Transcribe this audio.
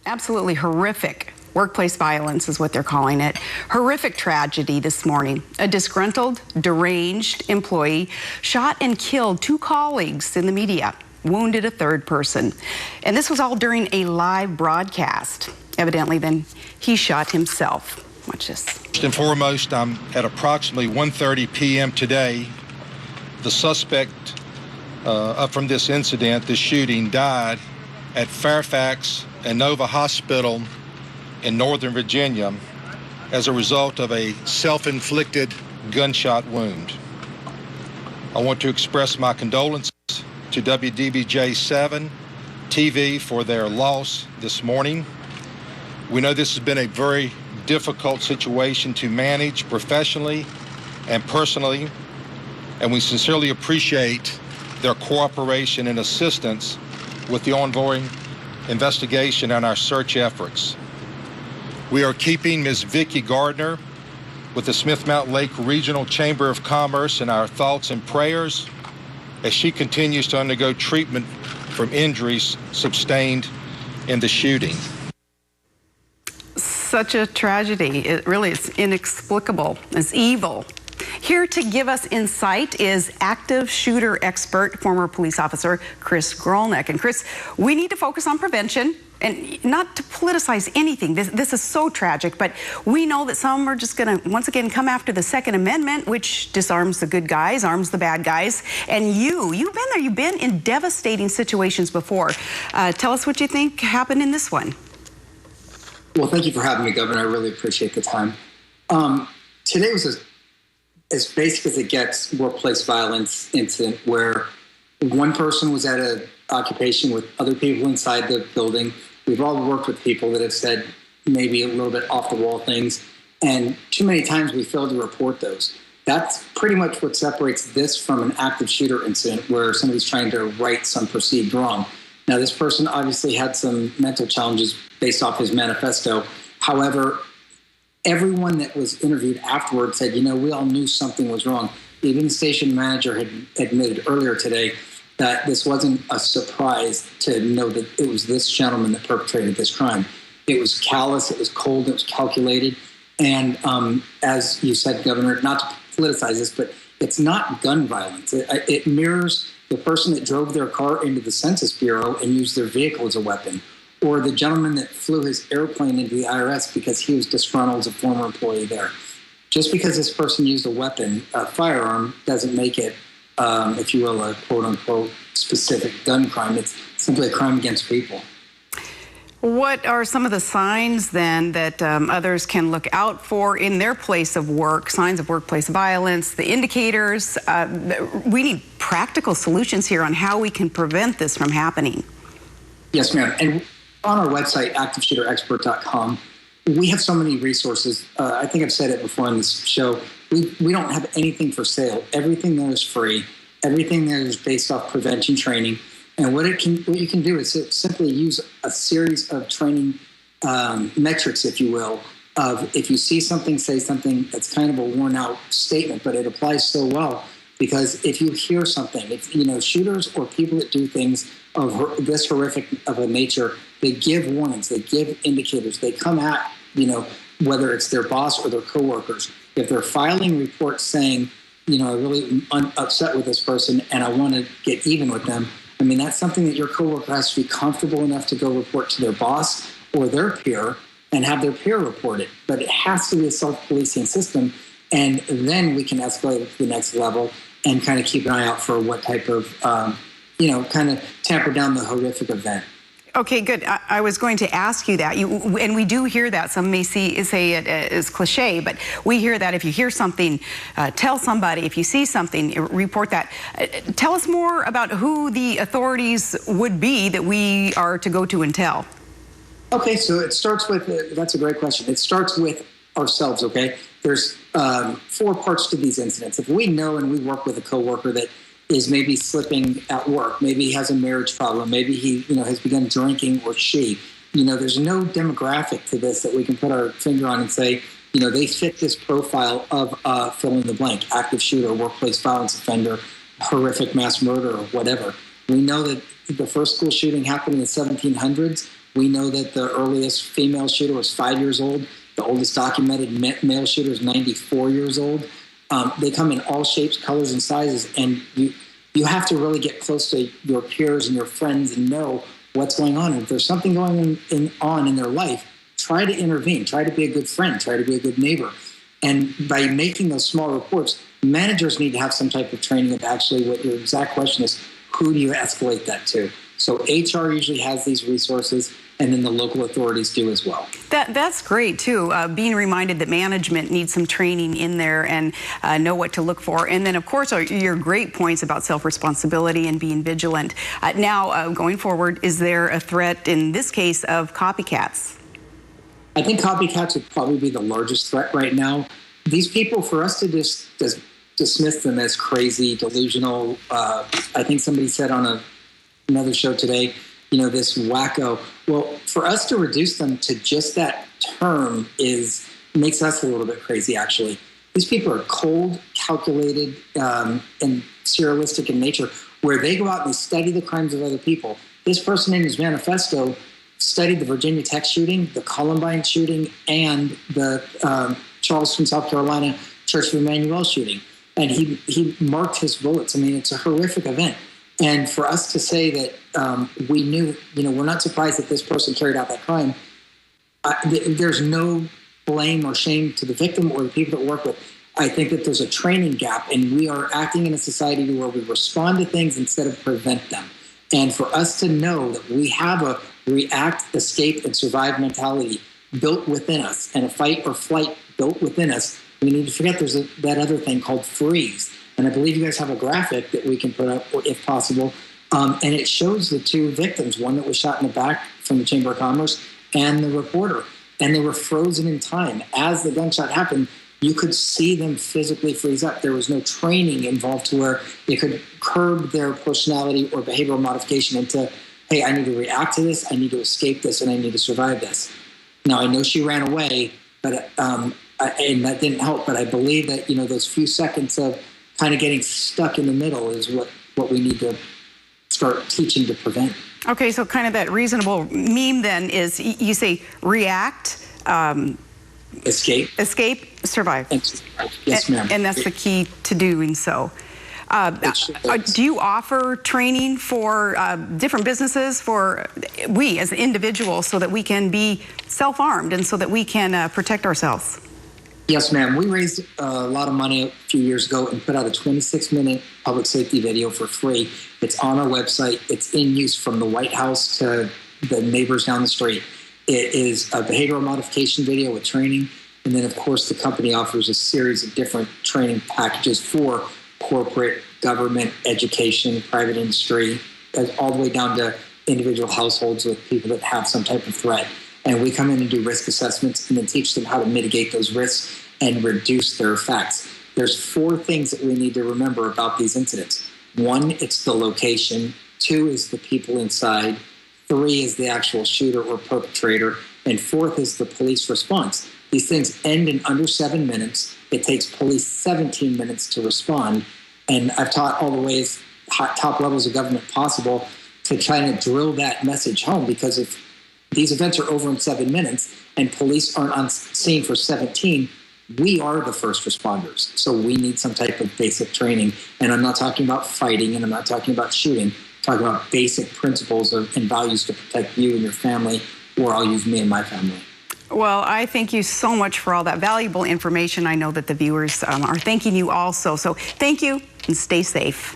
Absolutely horrific. Workplace violence is what they're calling it. Horrific tragedy this morning. A disgruntled, deranged employee shot and killed two colleagues in the media, wounded a third person. And this was all during a live broadcast. Evidently, then he shot himself. Watch this. First and foremost, at approximately 1:30 p.m. today, the suspect from this incident, this shooting, died at Fairfax and Nova Hospital in Northern Virginia as a result of a self-inflicted gunshot wound. I want to express my condolences to WDBJ 7 TV for their loss this morning. We know this has been a very difficult situation to manage professionally and personally, and we sincerely appreciate their cooperation and assistance with the ongoing investigation and our search efforts. We are keeping Ms. Vicki Gardner with the Smith Mountain Lake Regional Chamber of Commerce in our thoughts and prayers as she continues to undergo treatment from injuries sustained in the shooting. Such a tragedy. It really is inexplicable. It's evil. Here to give us insight is active shooter expert, former police officer Chris Grollnek. And Chris, we need to focus on prevention and not to politicize anything. This is so tragic, but we know that some are just going to, once again, come after the Second Amendment, which disarms the good guys, arms the bad guys. And you've been there. You've been in devastating situations before. Tell us what you think happened in this one. Well, thank you for having me, Governor. I really appreciate the time. Today was as basic as it gets workplace violence incident where one person was at an occupation with other people inside the building. We've all worked with people that have said maybe a little bit off the wall things, and too many times we fail to report those. That's pretty much what separates this from an active shooter incident where somebody's trying to right some perceived wrong. Now, this person obviously had some mental challenges based off his manifesto. However, everyone that was interviewed afterwards said, we all knew something was wrong. Even the station manager had admitted earlier today that this wasn't a surprise to know that it was this gentleman that perpetrated this crime. It was callous, it was cold, it was calculated. And as you said, Governor, not to politicize this, but it's not gun violence. It mirrors the person that drove their car into the Census Bureau and used their vehicle as a weapon, or the gentleman that flew his airplane into the IRS because he was disgruntled as a former employee there. Just because this person used a weapon, a firearm, doesn't make it, if you will, a quote-unquote specific gun crime. It's simply a crime against people. What are some of the signs, then, that others can look out for in their place of work, signs of workplace violence, the indicators? We need practical solutions here on how we can prevent this from happening. Yes, ma'am. And on our website, activeshooterexpert.com, we have so many resources. I think I've said it before on this show. We don't have anything for sale. Everything there is free. Everything there is based off prevention training. And what you can do is simply use a series of training metrics, if you will, of if you see something, say something that's kind of a worn out statement, but it applies so well. Because if you hear something, shooters or people that do things of this horrific of a nature, they give warnings, they give indicators, they come at, whether it's their boss or their coworkers. If they're filing reports saying, I really am upset with this person and I want to get even with them, that's something that your coworker has to be comfortable enough to go report to their boss or their peer and have their peer report it. But it has to be a self-policing system, and then we can escalate it to the next level and kind of keep an eye out for what type of, kind of tamper down the horrific event. Okay, good. I was going to ask you that. And we do hear that. Some may say it as cliche, but we hear that if you hear something, tell somebody. If you see something, report that. Tell us more about who the authorities would be that we are to go to and tell. Okay, so it starts with, that's a great question. It starts with ourselves, okay? There's 4 parts to these incidents. If we know and we work with a coworker that is maybe slipping at work, maybe he has a marriage problem, maybe he has begun drinking, or she, there's no demographic to this that we can put our finger on and say, they fit this profile of fill in the blank, active shooter, workplace violence offender, horrific mass murder, or whatever. We know that the first school shooting happened in the 1700s. We know that the earliest female shooter was 5 years old. The oldest documented male shooter is 94 years old. They come in all shapes, colors, and sizes, and you have to really get close to your peers and your friends and know what's going on. And if there's something going on in their life, try to intervene. Try to be a good friend. Try to be a good neighbor. And by making those small reports, managers need to have some type of training of actually what your exact question is, who do you escalate that to? So HR usually has these resources, and then the local authorities do as well. That's great, too, being reminded that management needs some training in there and know what to look for. And then, of course, your great points about self-responsibility and being vigilant. Now, going forward, is there a threat, in this case, of copycats? I think copycats would probably be the largest threat right now. These people, for us to just dismiss them as crazy, delusional, I think somebody said on another show today, this wacko. Well, for us to reduce them to just that term makes us a little bit crazy, actually. These people are cold, calculated, and serialistic in nature, where they go out and they study the crimes of other people. This person in his manifesto studied the Virginia Tech shooting, the Columbine shooting, and the Charleston, South Carolina Church of Emmanuel shooting. And he marked his bullets. I mean, it's a horrific event. And for us to say that we knew, we're not surprised that this person carried out that crime, there's no blame or shame to the victim or the people that work with. I think that there's a training gap, and we are acting in a society where we respond to things instead of prevent them. And for us to know that we have a react, escape, and survive mentality built within us, and a fight or flight built within us, we need to forget there's that other thing called freeze. And I believe you guys have a graphic that we can put up, if possible. And it shows the two victims, one that was shot in the back from the Chamber of Commerce and the reporter. And they were frozen in time. As the gunshot happened, you could see them physically freeze up. There was no training involved to where they could curb their personality or behavioral modification into, hey, I need to react to this, I need to escape this, and I need to survive this. Now, I know she ran away, but and that didn't help. But I believe that, those few seconds of kind of getting stuck in the middle is what we need to start teaching to prevent. Okay, so kind of that reasonable meme then is, you say react, escape, survive. Yes, ma'am. And that's the key to doing so. Do you offer training for different businesses, for we as individuals, so that we can be self-armed and so that we can protect ourselves? Yes, ma'am. We raised a lot of money a few years ago and put out a 26-minute public safety video for free. It's on our website. It's in use from the White House to the neighbors down the street. It is a behavioral modification video with training. And then, of course, the company offers a series of different training packages for corporate, government, education, private industry, all the way down to individual households with people that have some type of threat. And we come in and do risk assessments and then teach them how to mitigate those risks and reduce their effects. There's 4 things that we need to remember about these incidents. 1, it's the location. 2 is the people inside. 3 is the actual shooter or perpetrator. And 4th is the police response. These things end in under 7 minutes. It takes police 17 minutes to respond. And I've taught all the ways, top levels of government possible, to try to drill that message home, because if these events are over in 7 minutes and police aren't on scene for 17, we are the first responders. So we need some type of basic training. And I'm not talking about fighting, and I'm not talking about shooting. I'm talking about basic principles and values to protect you and your family, or I'll use me and my family. Well, I thank you so much for all that valuable information. I know that the viewers are thanking you also. So thank you and stay safe.